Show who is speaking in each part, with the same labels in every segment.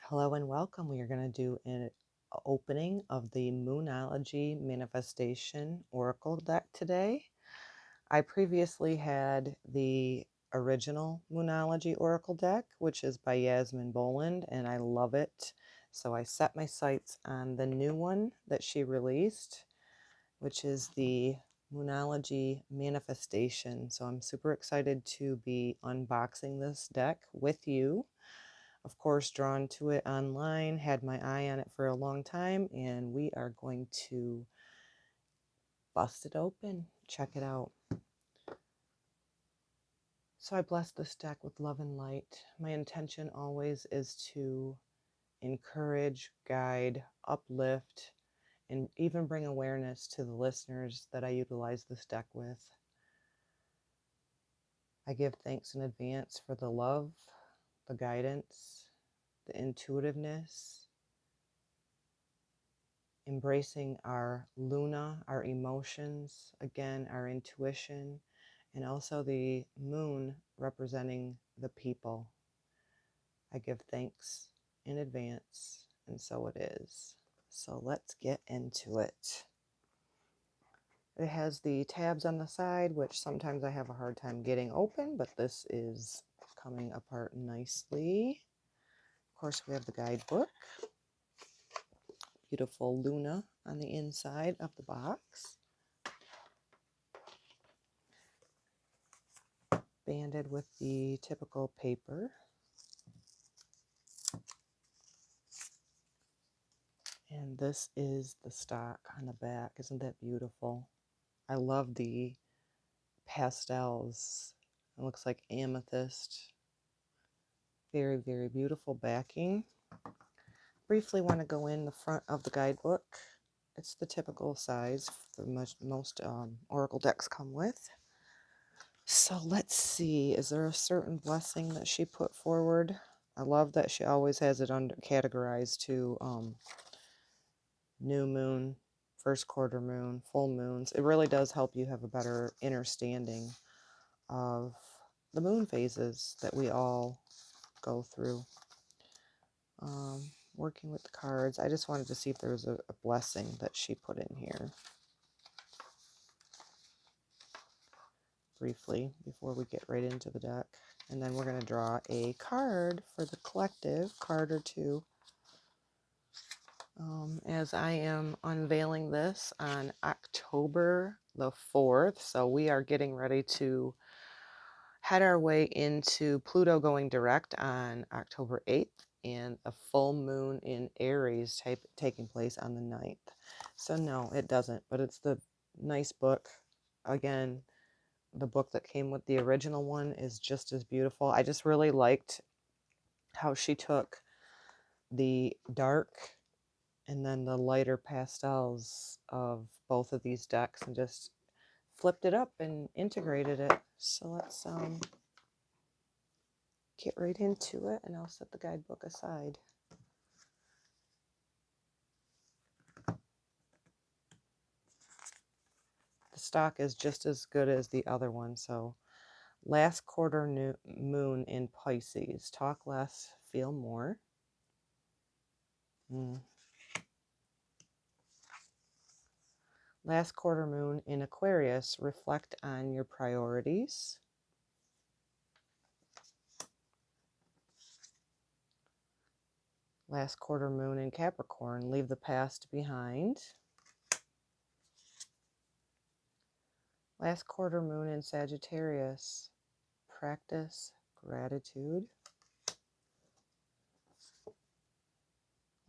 Speaker 1: Hello and welcome. We are going to do an opening of the Moonology Manifestation Oracle deck today. I previously had the original Moonology Oracle deck, which is by Yasmin Boland, and I love it. So I set my sights on the new one that she released, which is the Moonology Manifestation. So I'm super excited to be unboxing this deck with you. Of course, drawn to it online, had my eye on it for a long time, and we are going to bust it open, check it out. So I bless this deck with love and light. My intention always is to encourage, guide, uplift, and even bring awareness to the listeners that I utilize this deck with. I give thanks in advance for the love, the guidance, the intuitiveness, embracing our Luna, our emotions, again, our intuition, and also the moon representing the people. I give thanks in advance, and so it is. So let's get into it. It has the tabs on the side, which sometimes I have a hard time getting open, but this is coming apart nicely. Of course, we have the guidebook. Beautiful Luna on the inside of the box. Banded with the typical paper. And this is the stock on the back. Isn't that beautiful? I love the pastels. It looks like amethyst. Very, very beautiful backing. Briefly want to go in the front of the guidebook. It's the typical size the most Oracle decks come with. So let's see, is there a certain blessing that she put forward? I love that she always has it under categorized to new moon, first quarter moon, full moons. It really does help you have a better understanding of the moon phases that we all go through. Working with the cards, I just wanted to see if there was a blessing that she put in here. Briefly, before we get right into the deck. And then we're going to draw a card for the collective, card or two. As I am unveiling this on October the 4th, so we are getting ready to head our way into Pluto going direct on October 8th and a full moon in Aries taking place on the 9th. So no, it doesn't, but it's the nice book. Again, the book that came with the original one is just as beautiful. I just really liked how she took the dark and then the lighter pastels of both of these decks and just flipped it up and integrated it. So let's get right into it, and I'll set the guidebook aside. The stock is just as good as the other one. So last quarter moon in Pisces. Talk less, feel more. Last quarter moon in Aquarius, reflect on your priorities. Last quarter moon in Capricorn, leave the past behind. Last quarter moon in Sagittarius, practice gratitude.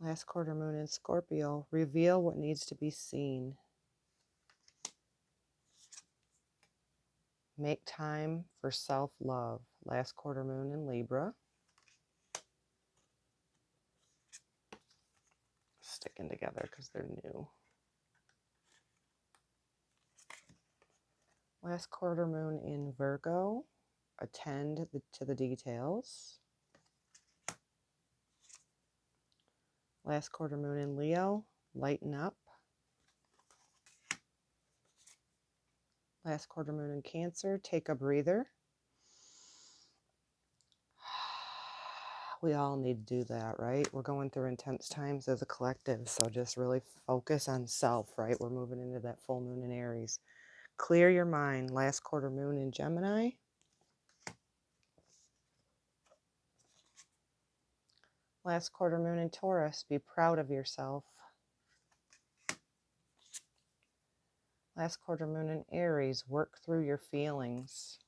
Speaker 1: Last quarter moon in Scorpio, reveal what needs to be seen. Make time for self-love. Last quarter moon in Libra. Sticking together because they're new. Last quarter moon in Virgo. Attend to the details. Last quarter moon in Leo. Lighten up. Last quarter moon in Cancer. Take a breather. We all need to do that, right? We're going through intense times as a collective, so just really focus on self, right? We're moving into that full moon in Aries. Clear your mind. Last quarter moon in Gemini. Last quarter moon in Taurus. Be proud of yourself. Last quarter moon in Aries. Work through your feelings.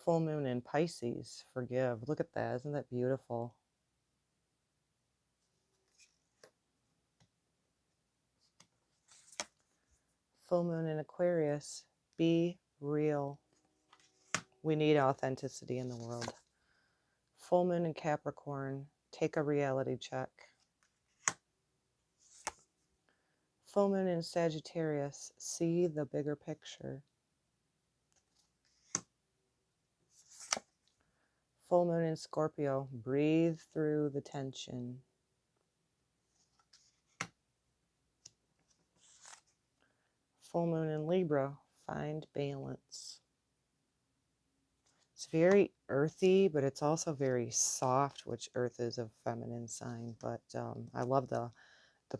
Speaker 1: Full moon in Pisces. Forgive. Look at that. Isn't that beautiful? Full moon in Aquarius. Be real. We need authenticity in the world. Full moon in Capricorn. Take a reality check. Full moon in Sagittarius. See the bigger picture. Full moon in Scorpio. Breathe through the tension. Full moon in Libra. Find balance. It's very earthy, but it's also very soft, which Earth is a feminine sign. But I love the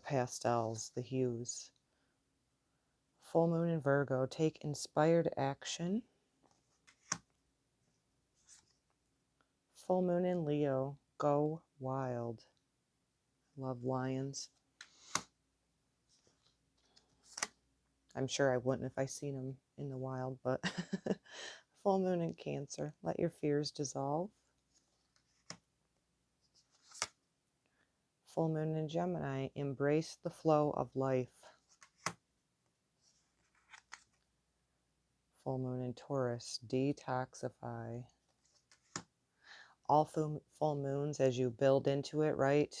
Speaker 1: pastels, the hues. Full moon in Virgo. Take inspired action. Full moon in Leo. Go wild. Love lions. I'm sure I wouldn't if I seen them in the wild, but full moon in Cancer. Let your fears dissolve. Full moon in Gemini. Embrace the flow of life. Full moon in Taurus. Detoxify. All full moons, as you build into it, right?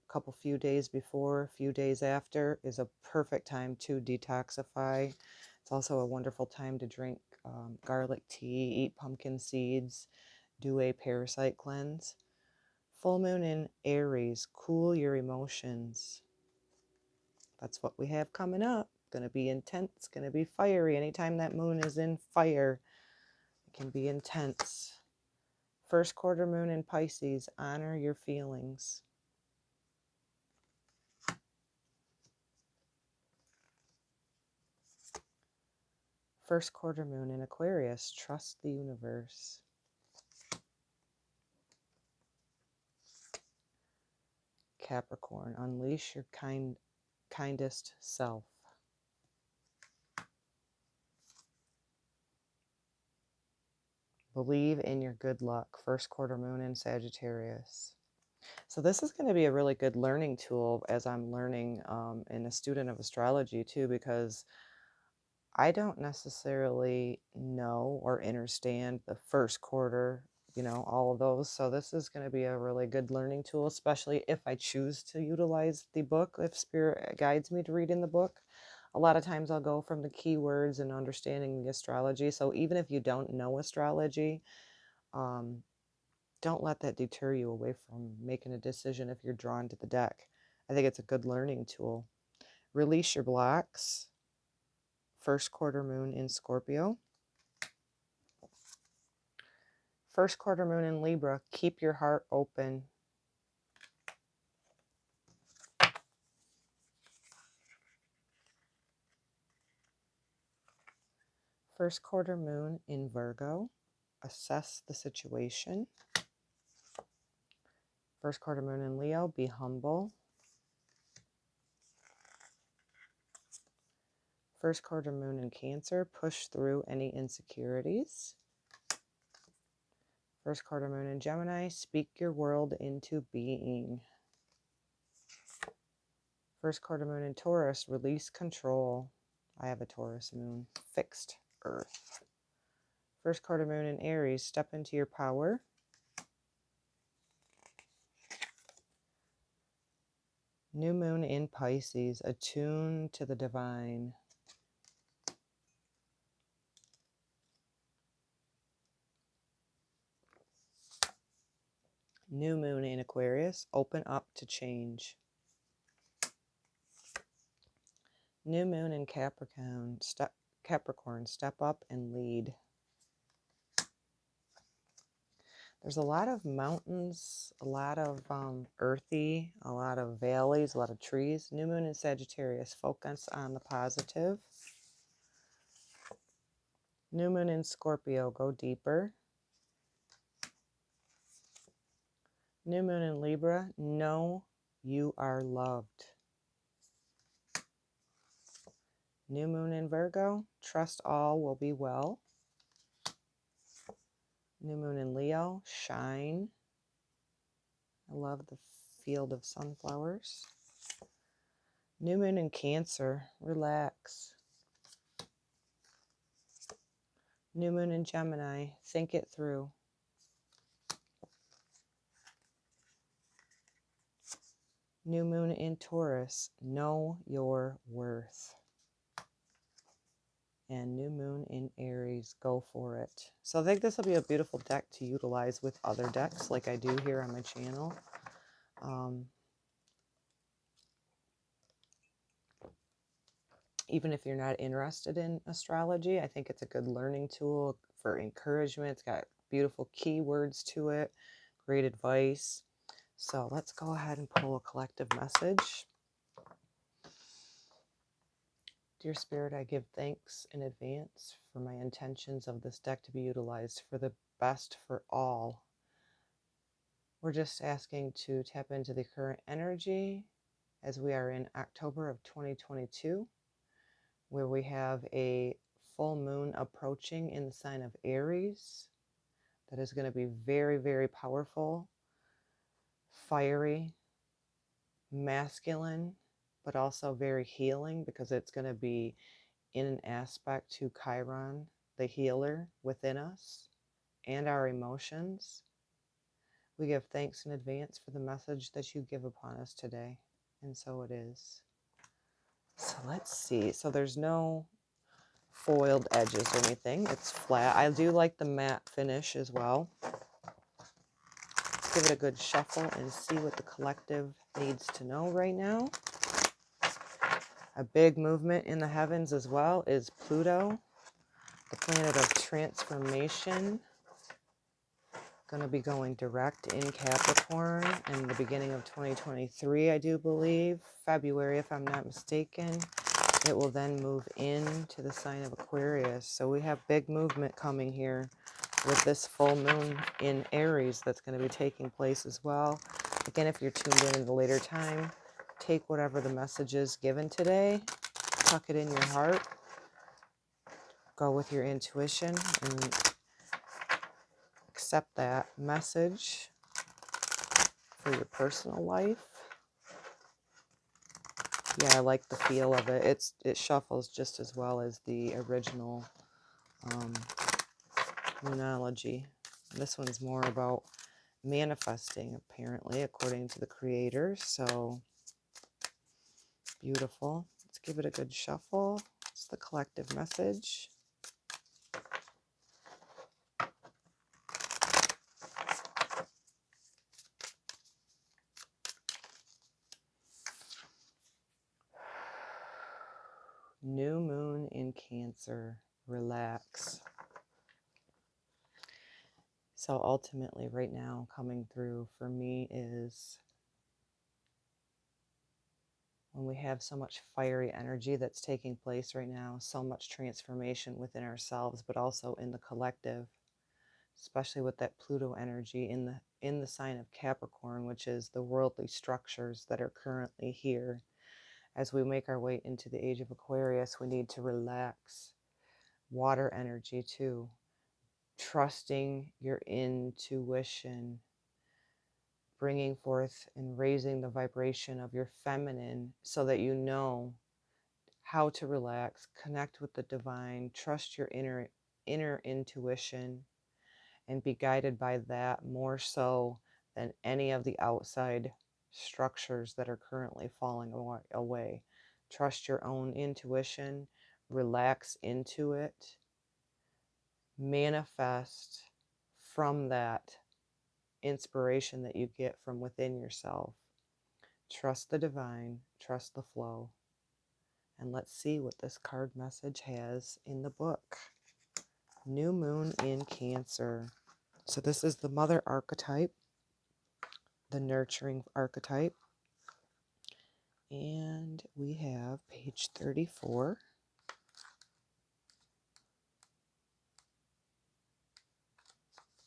Speaker 1: A couple few days before, few days after is a perfect time to detoxify. It's also a wonderful time to drink garlic tea, eat pumpkin seeds, do a parasite cleanse. Full moon in Aries. Cool your emotions. That's what we have coming up. Going to be intense, going to be fiery. Anytime that moon is in fire, it can be intense. First quarter moon in Pisces. Honor your feelings. First quarter moon in Aquarius. Trust the universe. Capricorn. Unleash your kindest self. Believe in your good luck. First quarter moon in Sagittarius. So this is going to be a really good learning tool as I'm learning and a student of astrology too, because I don't necessarily know or understand the first quarter, all of those. So this is going to be a really good learning tool, especially if I choose to utilize the book, if Spirit guides me to read in the book. A lot of times I'll go from the keywords and understanding the astrology. So even if you don't know astrology, don't let that deter you away from making a decision if you're drawn to the deck. I think it's a good learning tool. Release your blocks. First quarter moon in Scorpio. First quarter moon in Libra. Keep your heart open. First quarter moon in Virgo. Assess the situation. First quarter moon in Leo. Be humble. First quarter moon in Cancer. Push through any insecurities. First quarter moon in Gemini. Speak your world into being. First quarter moon in Taurus. Release control. I have a Taurus moon. Fixed Earth. First quarter moon in Aries. Step into your power. New moon in Pisces. Attune to the divine. New moon in Aquarius. Open up to change. New moon in Capricorn. Step up and lead. There's a lot of mountains, a lot of earthy, a lot of valleys, a lot of trees. New moon in Sagittarius, focus on the positive. New moon in Scorpio, go deeper. New moon in Libra, know you are loved. New moon in Virgo, trust all will be well. New moon in Leo, shine. I love the field of sunflowers. New moon in Cancer, relax. New moon in Gemini, think it through. New moon in Taurus, know your worth. And new moon in Aries, go for it. So I think this will be a beautiful deck to utilize with other decks like I do here on my channel. Even if you're not interested in astrology, I think it's a good learning tool for encouragement. It's got beautiful keywords to it, great advice. So let's go ahead and pull a collective message. Dear Spirit, I give thanks in advance for my intentions of this deck to be utilized for the best for all. We're just asking to tap into the current energy as we are in October of 2022, where we have a full moon approaching in the sign of Aries. That is going to be very, very powerful, fiery, masculine, but also very healing, because it's going to be in an aspect to Chiron, the healer within us, and our emotions. We give thanks in advance for the message that you give upon us today. And so it is. So let's see. So there's no foiled edges or anything. It's flat. I do like the matte finish as well. Let's give it a good shuffle and see what the collective needs to know right now. A big movement in the heavens as well is Pluto, the planet of transformation. Going to be going direct in Capricorn in the beginning of 2023, I do believe. February, if I'm not mistaken. It will then move into the sign of Aquarius. So we have big movement coming here with this full moon in Aries that's going to be taking place as well. Again, if you're tuned in at a later time, take whatever the message is given today, tuck it in your heart, go with your intuition, and accept that message for your personal life. Yeah, I like the feel of it. It shuffles just as well as the original Moonology. This one's more about manifesting, apparently, according to the creator. So beautiful. Let's give it a good shuffle. It's the collective message. New moon in Cancer. Relax. So ultimately right now coming through for me is when we have so much fiery energy that's taking place right now, so much transformation within ourselves, but also in the collective, especially with that Pluto energy in the sign of Capricorn, which is the worldly structures that are currently here. As we make our way into the age of Aquarius, we need to relax. Water energy too. Trusting your intuition, bringing forth and raising the vibration of your feminine so that you know how to relax, connect with the divine, trust your inner intuition, and be guided by that more so than any of the outside structures that are currently falling away. Trust your own intuition, relax into it, manifest from that inspiration that you get from within yourself. Trust the divine, trust the flow. And let's see what this card message has in the book. New moon in Cancer. So this is the mother archetype, the nurturing archetype. And we have page 34.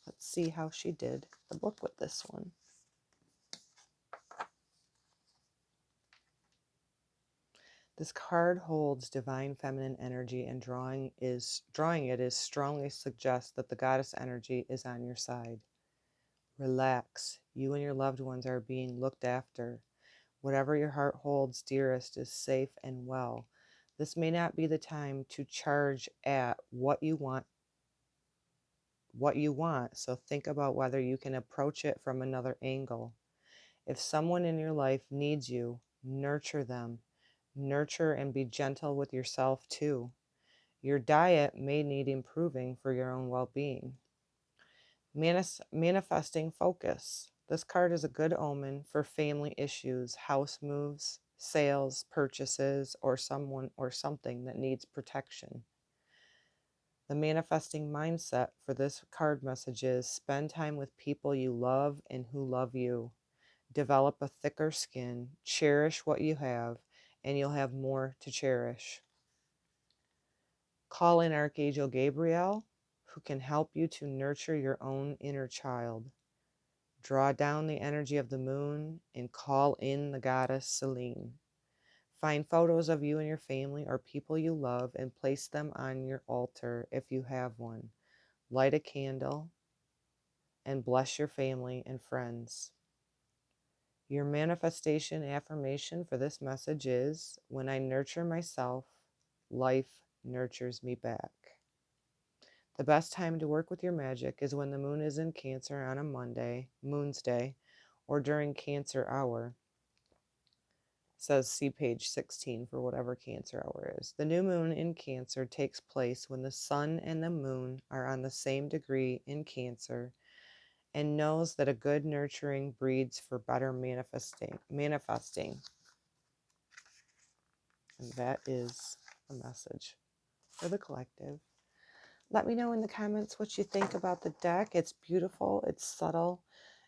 Speaker 1: Let's see how she did the book with this one. This card holds divine feminine energy, and drawing it is strongly suggests that the goddess energy is on your side. Relax. You and your loved ones are being looked after. Whatever your heart holds dearest is safe and well. This may not be the time to charge at what you want, so think about whether you can approach it from another angle. If someone in your life needs you, nurture them. Nurture and be gentle with yourself too. Your diet may need improving for your own well-being. Manifesting focus. This card is a good omen for family issues, house moves, sales, purchases, or someone or something that needs protection. The manifesting mindset for this card message is spend time with people you love and who love you. Develop a thicker skin, cherish what you have, and you'll have more to cherish. Call in Archangel Gabriel, who can help you to nurture your own inner child. Draw down the energy of the moon and call in the goddess Selene. Find photos of you and your family or people you love and place them on your altar if you have one. Light a candle and bless your family and friends. Your manifestation affirmation for this message is, when I nurture myself, life nurtures me back. The best time to work with your magic is when the moon is in Cancer on a Monday, Moon's Day, or during Cancer hour. It says see page 16 for whatever Cancer hour is. The new moon in Cancer takes place when the sun and the moon are on the same degree in Cancer, and knows that a good nurturing breeds for better manifesting. And that is a message for the collective. Let me know in the comments what you think about the deck. It's beautiful. It's subtle.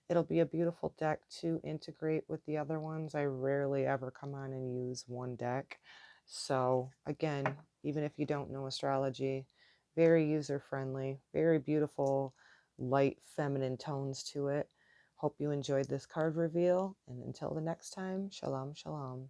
Speaker 1: It'll be a beautiful deck to integrate with the other ones. I rarely ever come on and use one deck. So again, even if you don't know astrology, very user-friendly, very beautiful, light feminine tones to it. Hope you enjoyed this card reveal. And until the next time, shalom, shalom.